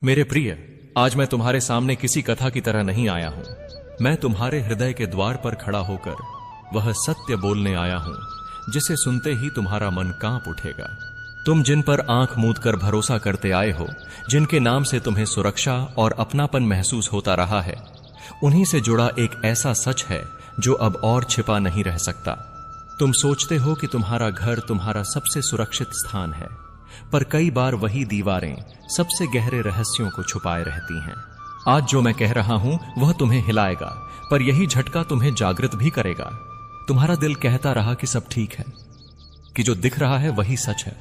मेरे प्रिय, आज मैं तुम्हारे सामने किसी कथा की तरह नहीं आया हूं। मैं तुम्हारे हृदय के द्वार पर खड़ा होकर वह सत्य बोलने आया हूं जिसे सुनते ही तुम्हारा मन कांप उठेगा। तुम जिन पर आंख मूंद कर भरोसा करते आए हो, जिनके नाम से तुम्हें सुरक्षा और अपनापन महसूस होता रहा है, उन्हीं से जुड़ा एक ऐसा सच है जो अब और छिपा नहीं रह सकता। तुम सोचते हो कि तुम्हारा घर तुम्हारा सबसे सुरक्षित स्थान है, पर कई बार वही दीवारें सबसे गहरे रहस्यों को छुपाए रहती हैं। आज जो मैं कह रहा हूं वह तुम्हें हिलाएगा, पर यही झटका तुम्हें जागृत भी करेगा। तुम्हारा दिल कहता रहा कि सब ठीक है, कि जो दिख रहा है वही सच है,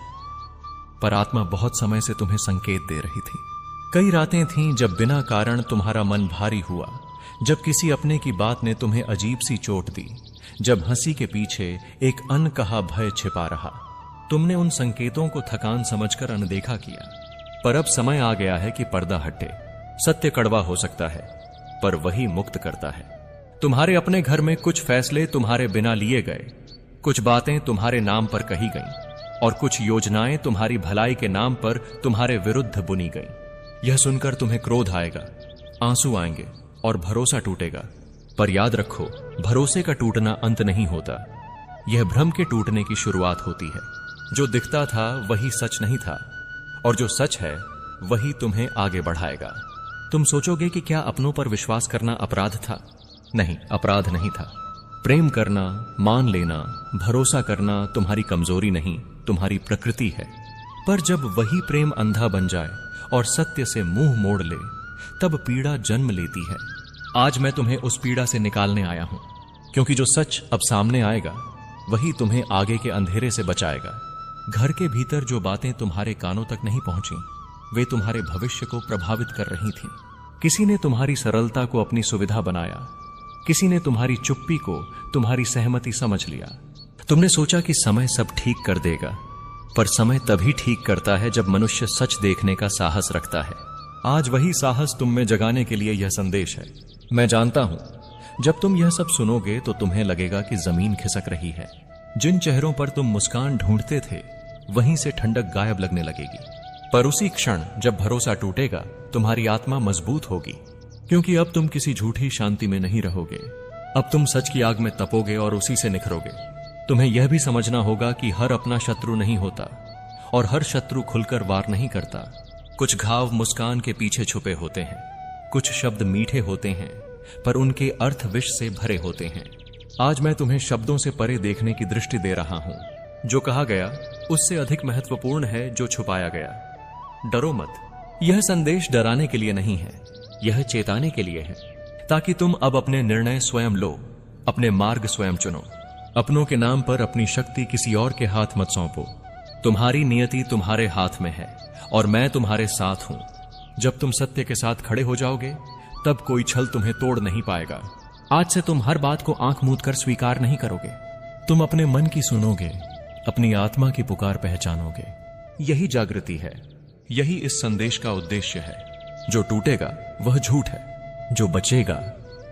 पर आत्मा बहुत समय से तुम्हें संकेत दे रही थी। कई रातें थीं जब बिना कारण तुम्हारा मन भारी हुआ, जब किसी अपने की बात ने तुम्हें अजीब सी चोट दी, जब हंसी के पीछे एक अनकहा भय छिपा रहा। तुमने उन संकेतों को थकान समझकर अनदेखा किया, पर अब समय आ गया है कि पर्दा हटे। सत्य कड़वा हो सकता है, पर वही मुक्त करता है। तुम्हारे अपने घर में कुछ फैसले तुम्हारे बिना लिए गए, कुछ बातें तुम्हारे नाम पर कही गईं, और कुछ योजनाएं तुम्हारी भलाई के नाम पर तुम्हारे विरुद्ध बुनी गईं। यह सुनकर तुम्हें क्रोध आएगा, आंसू आएंगे और भरोसा टूटेगा। पर याद रखो, भरोसे का टूटना अंत नहीं होता, यह भ्रम के टूटने की शुरुआत होती है। जो दिखता था वही सच नहीं था, और जो सच है वही तुम्हें आगे बढ़ाएगा। तुम सोचोगे कि क्या अपनों पर विश्वास करना अपराध था? नहीं, अपराध नहीं था। प्रेम करना, मान लेना, भरोसा करना तुम्हारी कमजोरी नहीं, तुम्हारी प्रकृति है। पर जब वही प्रेम अंधा बन जाए और सत्य से मुंह मोड़ ले, तब पीड़ा जन्म लेती है। आज मैं तुम्हें उस पीड़ा से निकालने आया हूं, क्योंकि जो सच अब सामने आएगा वही तुम्हें आगे के अंधेरे से बचाएगा। घर के भीतर जो बातें तुम्हारे कानों तक नहीं पहुंची, वे तुम्हारे भविष्य को प्रभावित कर रही थीं। किसी ने तुम्हारी सरलता को अपनी सुविधा बनाया, किसी ने तुम्हारी चुप्पी को तुम्हारी सहमति समझ लिया। तुमने सोचा कि समय सब ठीक कर देगा, पर समय तभी ठीक करता है जब मनुष्य सच देखने का साहस रखता है। आज वही साहस तुम में जगाने के लिए यह संदेश है। मैं जानता हूं, जब तुम यह सब सुनोगे तो तुम्हें लगेगा कि जमीन खिसक रही है। जिन चेहरों पर तुम मुस्कान ढूंढते थे, वहीं से ठंडक गायब लगने लगेगी। पर उसी क्षण जब भरोसा टूटेगा, तुम्हारी आत्मा मजबूत होगी, क्योंकि अब तुम किसी झूठी शांति में नहीं रहोगे। अब तुम सच की आग में तपोगे और उसी से निखरोगे। तुम्हें यह भी समझना होगा कि हर अपना शत्रु नहीं होता, और हर शत्रु खुलकर वार नहीं करता। कुछ घाव मुस्कान के पीछे छुपे होते हैं, कुछ शब्द मीठे होते हैं, पर उनके अर्थ विष से भरे होते हैं। आज मैं तुम्हें शब्दों से परे देखने की दृष्टि दे रहा हूं। जो कहा गया उससे अधिक महत्वपूर्ण है जो छुपाया गया। डरो मत। यह संदेश डराने के लिए नहीं है, यह चेताने के लिए है, ताकि तुम अब अपने निर्णय स्वयं लो, अपने मार्ग स्वयं चुनो। अपनों के नाम पर अपनी शक्ति किसी और के हाथ मत सौंपो। तुम्हारी नियति तुम्हारे हाथ में है, और मैं तुम्हारे साथ हूं। जब तुम सत्य के साथ खड़े हो जाओगे, तब कोई छल तुम्हें तोड़ नहीं पाएगा। आज से तुम हर बात को आंख मूंद कर स्वीकार नहीं करोगे। तुम अपने मन की सुनोगे, अपनी आत्मा की पुकार पहचानोगे। यही जागृति है, यही इस संदेश का उद्देश्य है। जो टूटेगा वह झूठ है, जो बचेगा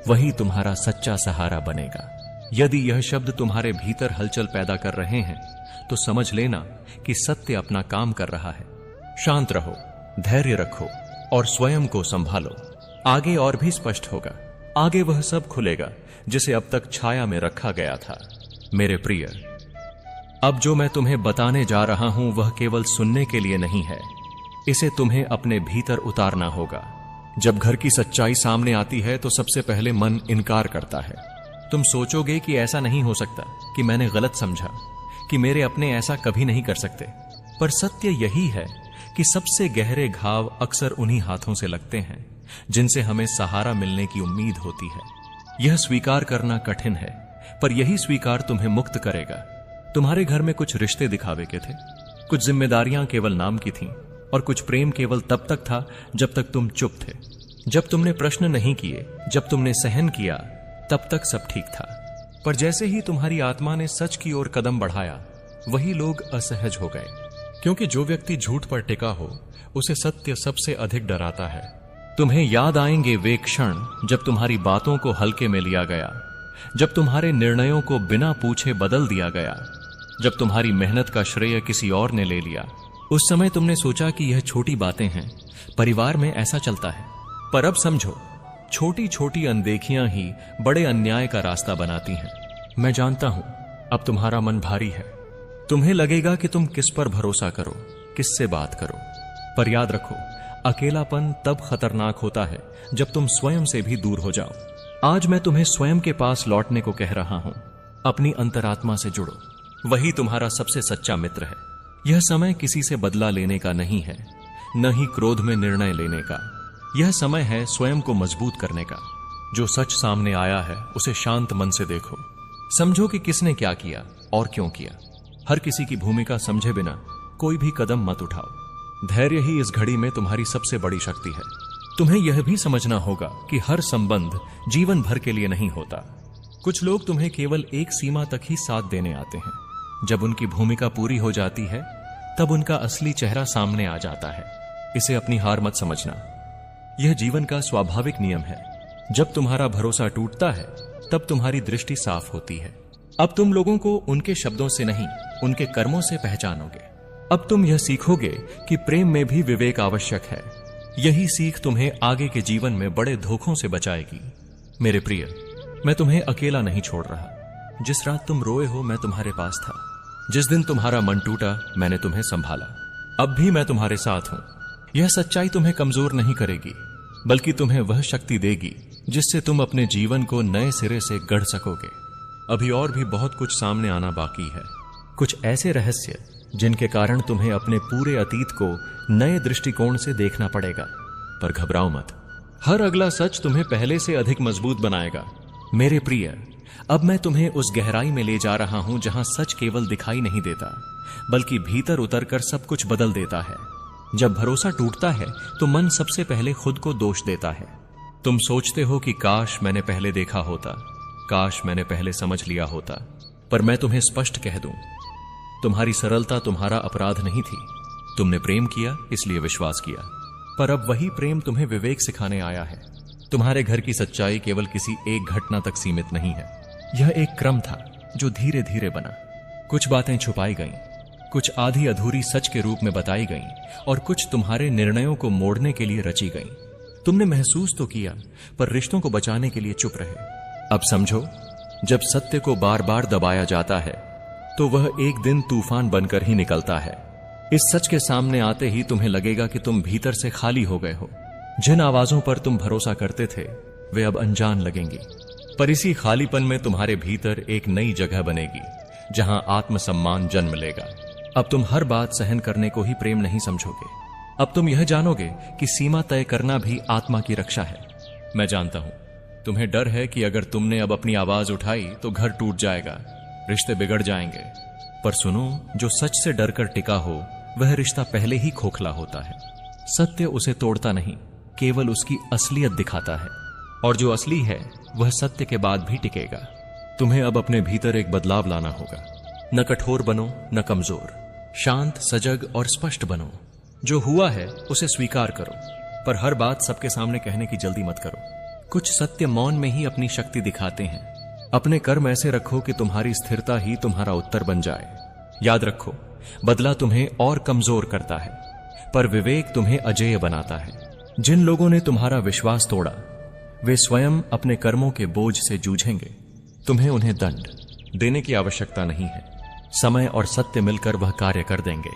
वही तुम्हारा सच्चा सहारा बनेगा। यदि यह शब्द तुम्हारे भीतर हलचल पैदा कर रहे हैं, तो समझ लेना कि सत्य अपना काम कर रहा है। शांत रहो, धैर्य रखो और स्वयं को संभालो। आगे और भी स्पष्ट होगा। आगे वह सब खुलेगा जिसे अब तक छाया में रखा गया था। मेरे प्रिय, अब जो मैं तुम्हें बताने जा रहा हूं वह केवल सुनने के लिए नहीं है, इसे तुम्हें अपने भीतर उतारना होगा। जब घर की सच्चाई सामने आती है तो सबसे पहले मन इनकार करता है। तुम सोचोगे कि ऐसा नहीं हो सकता, कि मैंने गलत समझा, कि मेरे अपने ऐसा कभी नहीं कर सकते। पर सत्य यही है कि सबसे गहरे घाव अक्सर उन्हीं हाथों से लगते हैं जिनसे हमें सहारा मिलने की उम्मीद होती है। यह स्वीकार करना कठिन है, पर यही स्वीकार तुम्हें मुक्त करेगा। तुम्हारे घर में कुछ रिश्ते दिखावे के थे, कुछ जिम्मेदारियां केवल नाम की थीं, और कुछ प्रेम केवल तब तक था जब तक तुम चुप थे। जब तुमने प्रश्न नहीं किए, जब तुमने सहन किया, तब तक सब ठीक था। पर जैसे ही तुम्हारी आत्मा ने सच की ओर कदम बढ़ाया, वही लोग असहज हो गए, क्योंकि जो व्यक्ति झूठ पर टिका हो, उसे सत्य सबसे अधिक डराता है। तुम्हें याद आएंगे वे क्षण जब तुम्हारी बातों को हल्के में लिया गया, जब तुम्हारे निर्णयों को बिना पूछे बदल दिया गया, जब तुम्हारी मेहनत का श्रेय किसी और ने ले लिया। उस समय तुमने सोचा कि यह छोटी बातें हैं, परिवार में ऐसा चलता है। पर अब समझो, छोटी छोटी अनदेखियां ही बड़े अन्याय का रास्ता बनाती हैं। मैं जानता हूं अब तुम्हारा मन भारी है। तुम्हें लगेगा कि तुम किस पर भरोसा करो, किससे बात करो। पर याद रखो, अकेलापन तब खतरनाक होता है जब तुम स्वयं से भी दूर हो जाओ। आज मैं तुम्हें स्वयं के पास लौटने को कह रहा हूं। अपनी अंतरात्मा से जुड़ो, वही तुम्हारा सबसे सच्चा मित्र है। यह समय किसी से बदला लेने का नहीं है, न ही क्रोध में निर्णय लेने का। यह समय है स्वयं को मजबूत करने का। जो सच सामने आया है उसे शांत मन से देखो। समझो कि किसने क्या किया और क्यों किया। हर किसी की भूमिका समझे बिना कोई भी कदम मत उठाओ। धैर्य ही इस घड़ी में तुम्हारी सबसे बड़ी शक्ति है। तुम्हें यह भी समझना होगा कि हर संबंध जीवन भर के लिए नहीं होता। कुछ लोग तुम्हें केवल एक सीमा तक ही साथ देने आते हैं। जब उनकी भूमिका पूरी हो जाती है तब उनका असली चेहरा सामने आ जाता है। इसे अपनी हार मत समझना, यह जीवन का स्वाभाविक नियम है। जब तुम्हारा भरोसा टूटता है तब तुम्हारी दृष्टि साफ होती है। अब तुम लोगों को उनके शब्दों से नहीं, उनके कर्मों से पहचानोगे। अब तुम यह सीखोगे कि प्रेम में भी विवेक आवश्यक है। यही सीख तुम्हें आगे के जीवन में बड़े धोखों से बचाएगी। मेरे प्रिय, मैं तुम्हें अकेला नहीं छोड़ रहा। जिस रात तुम रोए हो मैं तुम्हारे पास था। जिस दिन तुम्हारा मन टूटा मैंने तुम्हें संभाला। अब भी मैं तुम्हारे साथ हूं। यह सच्चाई तुम्हें कमजोर नहीं करेगी, बल्कि तुम्हें वह शक्ति देगी जिससे तुम अपने जीवन को नए सिरे से गढ़ सकोगे। अभी और भी बहुत कुछ सामने आना बाकी है। कुछ ऐसे रहस्य जिनके कारण तुम्हें अपने पूरे अतीत को नए दृष्टिकोण से देखना पड़ेगा। पर घबराओ मत, हर अगला सच तुम्हें पहले से अधिक मजबूत बनाएगा। मेरे प्रिय, अब मैं तुम्हें उस गहराई में ले जा रहा हूं जहां सच केवल दिखाई नहीं देता, बल्कि भीतर उतरकर सब कुछ बदल देता है। जब भरोसा टूटता है तो मन सबसे पहले खुद को दोष देता है। तुम सोचते हो कि काश मैंने पहले देखा होता, काश मैंने पहले समझ लिया होता। पर मैं तुम्हें स्पष्ट कह दूं, तुम्हारी सरलता तुम्हारा अपराध नहीं थी। तुमने प्रेम किया इसलिए विश्वास किया। पर अब वही प्रेम तुम्हें विवेक सिखाने आया है। तुम्हारे घर की सच्चाई केवल किसी एक घटना तक सीमित नहीं है। यह एक क्रम था जो धीरे धीरे बना। कुछ बातें छुपाई गईं, कुछ आधी अधूरी सच के रूप में बताई गईं, और कुछ तुम्हारे निर्णयों को मोड़ने के लिए रची गईं। तुमने महसूस तो किया, पर रिश्तों को बचाने के लिए चुप रहे। अब समझो, जब सत्य को बार बार दबाया जाता है तो वह एक दिन तूफान बनकर ही निकलता है। इस सच के सामने आते ही तुम्हें लगेगा कि तुम भीतर से खाली हो गए हो। जिन आवाजों पर तुम भरोसा करते थे वे अब अनजान लगेंगी। पर इसी खालीपन में तुम्हारे भीतर एक नई जगह बनेगी जहां आत्मसम्मान जन्म लेगा। अब तुम हर बात सहन करने को ही प्रेम नहीं समझोगे। अब तुम यह जानोगे कि सीमा तय करना भी आत्मा की रक्षा है। मैं जानता हूं तुम्हें डर है कि अगर तुमने अब अपनी आवाज उठाई तो घर टूट जाएगा, रिश्ते बिगड़ जाएंगे। पर सुनो, जो सच से डरकर टिका हो वह रिश्ता पहले ही खोखला होता है। सत्य उसे तोड़ता नहीं, केवल उसकी असलियत दिखाता है। और जो असली है वह सत्य के बाद भी टिकेगा। तुम्हें अब अपने भीतर एक बदलाव लाना होगा। न कठोर बनो न कमजोर, शांत, सजग और स्पष्ट बनो। जो हुआ है उसे स्वीकार करो, पर हर बात सबके सामने कहने की जल्दी मत करो। कुछ सत्य मौन में ही अपनी शक्ति दिखाते हैं। अपने कर्म ऐसे रखो कि तुम्हारी स्थिरता ही तुम्हारा उत्तर बन जाए। याद रखो, बदला तुम्हें और कमजोर करता है, पर विवेक तुम्हें अजेय बनाता है। जिन लोगों ने तुम्हारा विश्वास तोड़ा वे स्वयं अपने कर्मों के बोझ से जूझेंगे। तुम्हें उन्हें दंड देने की आवश्यकता नहीं है। समय और सत्य मिलकर वह कार्य कर देंगे।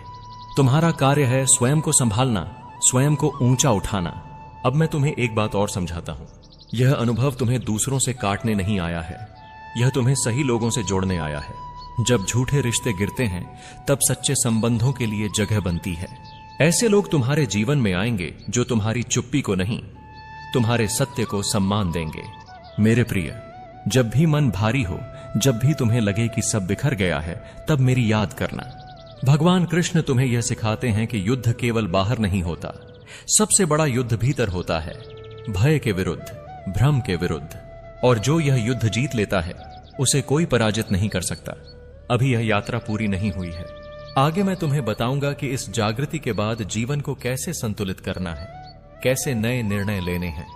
तुम्हारा कार्य है स्वयं को संभालना, स्वयं को ऊंचा उठाना। अब मैं तुम्हें एक बात और समझाता हूं। यह अनुभव तुम्हें दूसरों से काटने नहीं आया है, यह तुम्हें सही लोगों से जोड़ने आया है। जब झूठे रिश्ते गिरते हैं तब सच्चे संबंधों के लिए जगह बनती है। ऐसे लोग तुम्हारे जीवन में आएंगे जो तुम्हारी चुप्पी को नहीं, तुम्हारे सत्य को सम्मान देंगे। मेरे प्रिय, जब भी मन भारी हो, जब भी तुम्हें लगे कि सब बिखर गया है, तब मेरी याद करना। भगवान कृष्ण तुम्हें यह सिखाते हैं कि युद्ध केवल बाहर नहीं होता, सबसे बड़ा युद्ध भीतर होता है, भय के विरुद्ध, भ्रम के विरुद्ध। और जो यह युद्ध जीत लेता है उसे कोई पराजित नहीं कर सकता। अभी यह यात्रा पूरी नहीं हुई है। आगे मैं तुम्हें बताऊंगा कि इस जागृति के बाद जीवन को कैसे संतुलित करना है, कैसे नए निर्णय लेने हैं,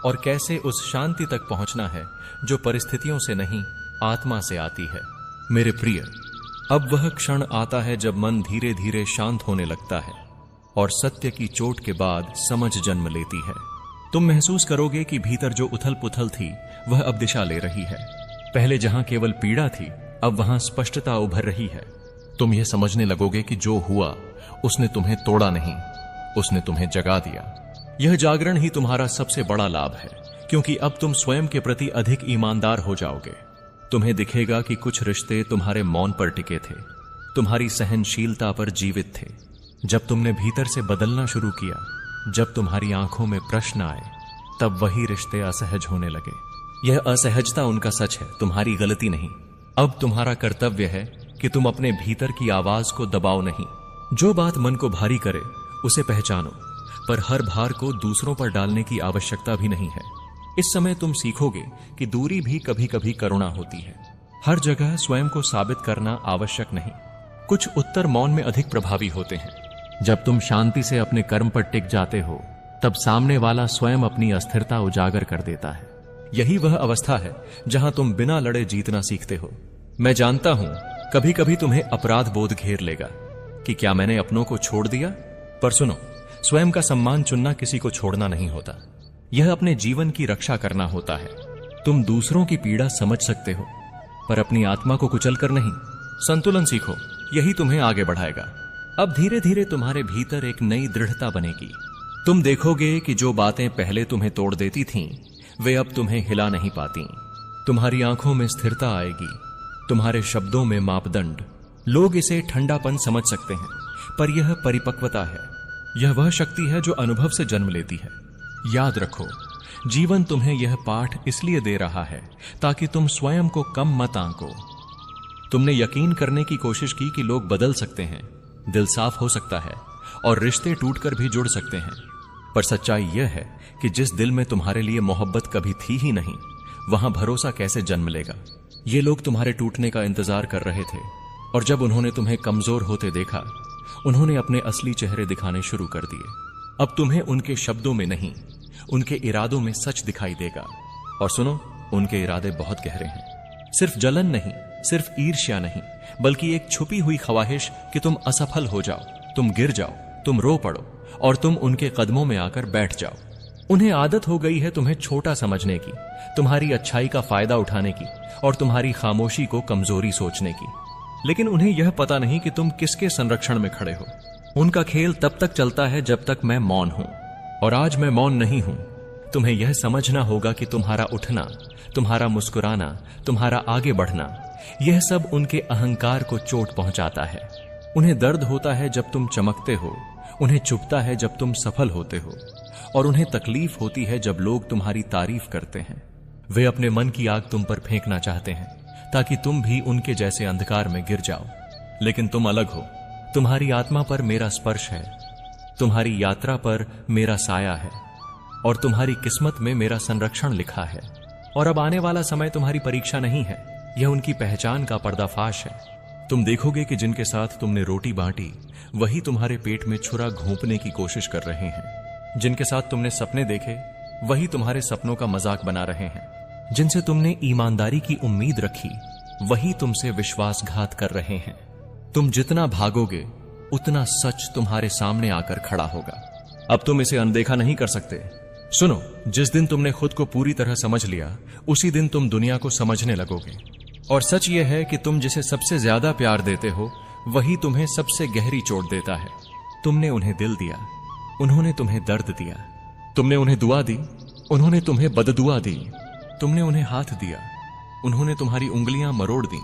और कैसे उस शांति तक पहुंचना है जो परिस्थितियों से नहीं, आत्मा से आती है। मेरे प्रिय, अब वह क्षण आता है जब मन धीरे धीरे शांत होने लगता है और सत्य की चोट के बाद समझ जन्म लेती है। तुम महसूस करोगे कि भीतर जो उथल पुथल थी वह अब दिशा ले रही है। पहले जहां केवल पीड़ा थी, अब वहां स्पष्टता उभर रही है। तुम यह समझने लगोगे कि जो हुआ उसने तुम्हें तोड़ा नहीं, उसने तुम्हें जगा दिया। यह जागरण ही तुम्हारा सबसे बड़ा लाभ है, क्योंकि अब तुम स्वयं के प्रति अधिक ईमानदार हो जाओगे। तुम्हें दिखेगा कि कुछ रिश्ते तुम्हारे मौन पर टिके थे, तुम्हारी सहनशीलता पर जीवित थे। जब तुमने भीतर से बदलना शुरू किया, जब तुम्हारी आंखों में प्रश्न आए, तब वही रिश्ते असहज होने लगे। यह असहजता उनका सच है, तुम्हारी गलती नहीं। अब तुम्हारा कर्तव्य है कि तुम अपने भीतर की आवाज को दबाओ नहीं। जो बात मन को भारी करे उसे पहचानो, पर हर भार को दूसरों पर डालने की आवश्यकता भी नहीं है। इस समय तुम सीखोगे कि दूरी भी कभी कभी करुणा होती है। हर जगह स्वयं को साबित करना आवश्यक नहीं। कुछ उत्तर मौन में अधिक प्रभावी होते हैं। जब तुम शांति से अपने कर्म पर टिक जाते हो, तब सामने वाला स्वयं अपनी अस्थिरता उजागर कर देता है। यही वह अवस्था है जहां तुम बिना लड़े जीतना सीखते हो। मैं जानता हूं कभी कभी तुम्हें अपराध बोध घेर लेगा कि क्या मैंने अपनों को छोड़ दिया, पर सुनो, स्वयं का सम्मान चुनना किसी को छोड़ना नहीं होता। यह अपने जीवन की रक्षा करना होता है। तुम दूसरों की पीड़ा समझ सकते हो, पर अपनी आत्मा को कुचलकर नहीं। संतुलन सीखो, यही तुम्हें आगे बढ़ाएगा। अब धीरे धीरे तुम्हारे भीतर एक नई दृढ़ता बनेगी। तुम देखोगे कि जो बातें पहले तुम्हें तोड़ देती थीं, वे अब तुम्हें हिला नहीं पाती। तुम्हारी आंखों में स्थिरता आएगी, तुम्हारे शब्दों में मापदंड। लोग इसे ठंडापन समझ सकते हैं, पर यह परिपक्वता है। यह वह शक्ति है जो अनुभव से जन्म लेती है। याद रखो, जीवन तुम्हें यह पाठ इसलिए दे रहा है ताकि तुम स्वयं को कम मत आंको। तुमने यकीन करने की कोशिश की कि लोग बदल सकते हैं, दिल साफ हो सकता है और रिश्ते टूटकर भी जुड़ सकते हैं, पर सच्चाई यह है कि जिस दिल में तुम्हारे लिए मोहब्बत कभी थी ही नहीं, वहां भरोसा कैसे जन्म लेगा। ये लोग तुम्हारे टूटने का इंतजार कर रहे थे, और जब उन्होंने तुम्हें कमजोर होते देखा, उन्होंने अपने असली चेहरे दिखाने शुरू कर दिए। अब तुम्हें उनके शब्दों में नहीं, उनके इरादों में सच दिखाई देगा। और सुनो, उनके इरादे बहुत गहरे हैं। सिर्फ जलन नहीं, सिर्फ ईर्ष्या नहीं, बल्कि एक छुपी हुई ख्वाहिश कि तुम असफल हो जाओ, तुम गिर जाओ, तुम रो पड़ो और तुम उनके कदमों में आकर बैठ जाओ। उन्हें आदत हो गई है तुम्हें छोटा समझने की, तुम्हारी अच्छाई का फायदा उठाने की और तुम्हारी खामोशी को कमजोरी सोचने की। लेकिन उन्हें यह पता नहीं कि तुम किसके संरक्षण में खड़े हो। उनका खेल तब तक चलता है जब तक मैं मौन हूं, और आज मैं मौन नहीं हूं। तुम्हें यह समझना होगा कि तुम्हारा उठना, तुम्हारा मुस्कुराना, तुम्हारा आगे बढ़ना, यह सब उनके अहंकार को चोट पहुंचाता है। उन्हें दर्द होता है जब तुम चमकते हो, उन्हें चुभता है जब तुम सफल होते हो, और उन्हें तकलीफ होती है जब लोग तुम्हारी तारीफ करते हैं। वे अपने मन की आग तुम पर फेंकना चाहते हैं ताकि तुम भी उनके जैसे अंधकार में गिर जाओ। लेकिन तुम अलग हो। तुम्हारी आत्मा पर मेरा स्पर्श है, तुम्हारी यात्रा पर मेरा साया है, और तुम्हारी किस्मत में मेरा संरक्षण लिखा है। और अब आने वाला समय तुम्हारी परीक्षा नहीं है, यह उनकी पहचान का पर्दाफाश है। तुम देखोगे कि जिनके साथ तुमने रोटी बांटी, वही तुम्हारे पेट में छुरा घोंपने की कोशिश कर रहे हैं। जिनके साथ तुमने सपने देखे, वही तुम्हारे सपनों का मजाक बना रहे हैं। जिनसे तुमने ईमानदारी की उम्मीद रखी, वही तुमसे विश्वासघात कर रहे हैं। तुम जितना भागोगे, उतना सच तुम्हारे सामने आकर खड़ा होगा। अब तुम इसे अनदेखा नहीं कर सकते। सुनो, जिस दिन तुमने खुद को पूरी तरह समझ लिया, उसी दिन तुम दुनिया को समझने लगोगे। और सच यह है कि तुम जिसे सबसे ज्यादा प्यार देते हो, वही तुम्हें सबसे गहरी चोट देता है। तुमने उन्हें दिल दिया, उन्होंने तुम्हें दर्द दिया। तुमने उन्हें दुआ दी, उन्होंने तुम्हें बददुआ दी। तुमने उन्हें हाथ दिया, उन्होंने तुम्हारी उंगलियां मरोड़ दी।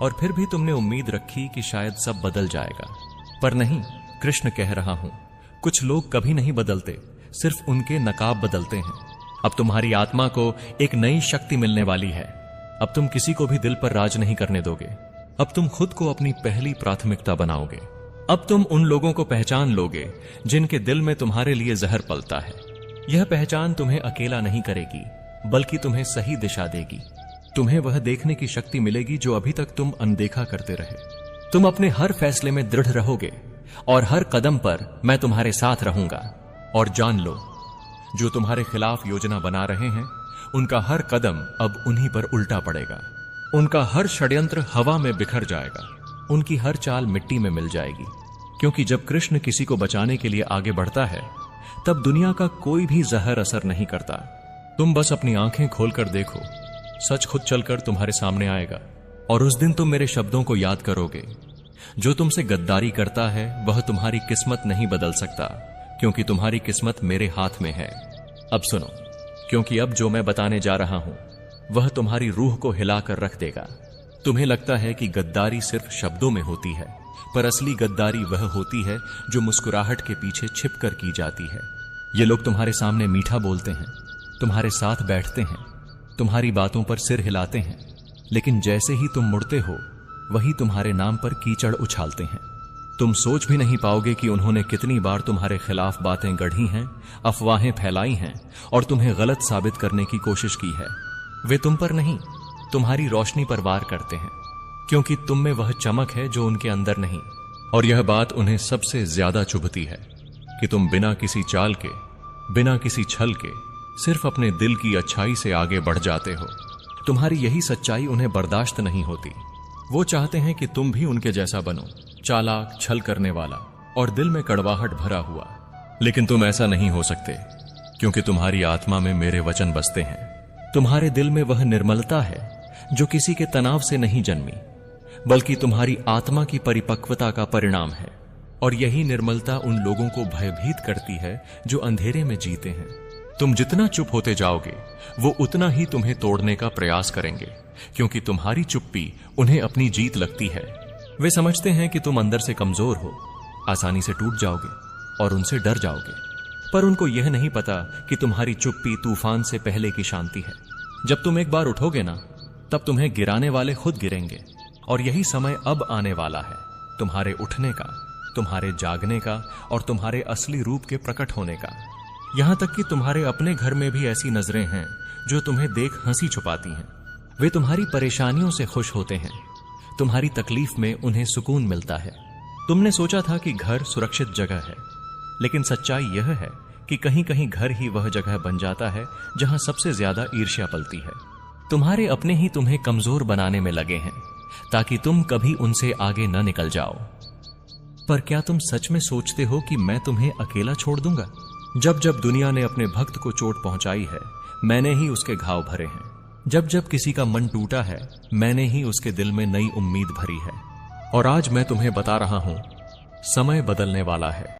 और फिर भी तुमने उम्मीद रखी कि शायद सब बदल जाएगा। पर नहीं, कृष्ण कह रहा हूं, कुछ लोग कभी नहीं बदलते, सिर्फ उनके नकाब बदलते हैं। अब तुम्हारी आत्मा को एक नई शक्ति मिलने वाली है। अब तुम किसी को भी दिल पर राज नहीं करने दोगे। अब तुम खुद को अपनी पहली प्राथमिकता बनाओगे। अब तुम उन लोगों को पहचान लोगे जिनके दिल में तुम्हारे लिए जहर पलता है। यह पहचान तुम्हें अकेला नहीं करेगी, बल्कि तुम्हें सही दिशा देगी। तुम्हें वह देखने की शक्ति मिलेगी जो अभी तक तुम अनदेखा करते रहे। तुम अपने हर फैसले में दृढ़ रहोगे, और हर कदम पर मैं तुम्हारे साथ रहूंगा। और जान लो, जो तुम्हारे खिलाफ योजना बना रहे हैं, उनका हर कदम अब उन्हीं पर उल्टा पड़ेगा। उनका हर षड्यंत्र हवा में बिखर जाएगा, उनकी हर चाल मिट्टी में मिल जाएगी। क्योंकि जब कृष्ण किसी को बचाने के लिए आगे बढ़ता है तब दुनिया का कोई भी जहर असर नहीं करता। तुम बस अपनी आंखें खोलकर देखो, सच खुद चलकर तुम्हारे सामने आएगा और उस दिन तुम मेरे शब्दों को याद करोगे। जो तुमसे गद्दारी करता है वह तुम्हारी किस्मत नहीं बदल सकता, क्योंकि तुम्हारी किस्मत मेरे हाथ में है। अब सुनो, क्योंकि अब जो मैं बताने जा रहा हूं वह तुम्हारी रूह को हिलाकर रख देगा। तुम्हें लगता है कि गद्दारी सिर्फ शब्दों में होती है, पर असली गद्दारी वह होती है जो मुस्कुराहट के पीछे छिपकर की जाती है। ये लोग तुम्हारे सामने मीठा बोलते हैं, तुम्हारे साथ बैठते हैं, तुम्हारी बातों पर सिर हिलाते हैं, लेकिन जैसे ही तुम मुड़ते हो वही तुम्हारे नाम पर कीचड़ उछालते हैं। तुम सोच भी नहीं पाओगे कि उन्होंने कितनी बार तुम्हारे खिलाफ बातें गढ़ी हैं, अफवाहें फैलाई हैं और तुम्हें गलत साबित करने की कोशिश की है। वे तुम पर नहीं, तुम्हारी रोशनी पर वार करते हैं, क्योंकि तुम में वह चमक है जो उनके अंदर नहीं। और यह बात उन्हें सबसे ज्यादा चुभती है कि तुम बिना किसी चाल के, बिना किसी छल के सिर्फ अपने दिल की अच्छाई से आगे बढ़ जाते हो। तुम्हारी यही सच्चाई उन्हें बर्दाश्त नहीं होती। वो चाहते हैं कि तुम भी उनके जैसा बनो, चालाक, छल करने वाला और दिल में कड़वाहट भरा हुआ। लेकिन तुम ऐसा नहीं हो सकते, क्योंकि तुम्हारी आत्मा में मेरे वचन बसते हैं। तुम्हारे दिल में वह निर्मलता है जो किसी के तनाव से नहीं जन्मी, बल्कि तुम्हारी आत्मा की परिपक्वता का परिणाम है। और यही निर्मलता उन लोगों को भयभीत करती है जो अंधेरे में जीते हैं। तुम जितना चुप होते जाओगे वो उतना ही तुम्हें तोड़ने का प्रयास करेंगे, क्योंकि तुम्हारी चुप्पी उन्हें अपनी जीत लगती है। वे समझते हैं कि तुम अंदर से कमजोर हो, आसानी से टूट जाओगे और उनसे डर जाओगे, पर उनको यह नहीं पता कि तुम्हारी चुप्पी तूफान से पहले की शांति है। जब तुम एक बार उठोगे ना, तब तुम्हें गिराने वाले खुद गिरेंगे। और यही समय अब आने वाला है, तुम्हारे उठने का, तुम्हारे जागने का और तुम्हारे असली रूप के प्रकट होने का। यहां तक कि तुम्हारे अपने घर में भी ऐसी नजरें हैं जो तुम्हें देख हंसी छुपाती हैं। वे तुम्हारी परेशानियों से खुश होते हैं, तुम्हारी तकलीफ में उन्हें सुकून मिलता है। तुमने सोचा था कि घर सुरक्षित जगह है, लेकिन सच्चाई यह है कि कहीं कहीं घर ही वह जगह बन जाता है जहां सबसे ज्यादा ईर्ष्या पलती है। तुम्हारे अपने ही तुम्हें कमजोर बनाने में लगे हैं ताकि तुम कभी उनसे आगे न निकल जाओ। पर क्या तुम सच में सोचते हो कि मैं तुम्हें अकेला छोड़ दूंगा? जब जब दुनिया ने अपने भक्त को चोट पहुंचाई है, मैंने ही उसके घाव भरे हैं। जब जब किसी का मन टूटा है, मैंने ही उसके दिल में नई उम्मीद भरी है। और आज मैं तुम्हें बता रहा हूं, समय बदलने वाला है।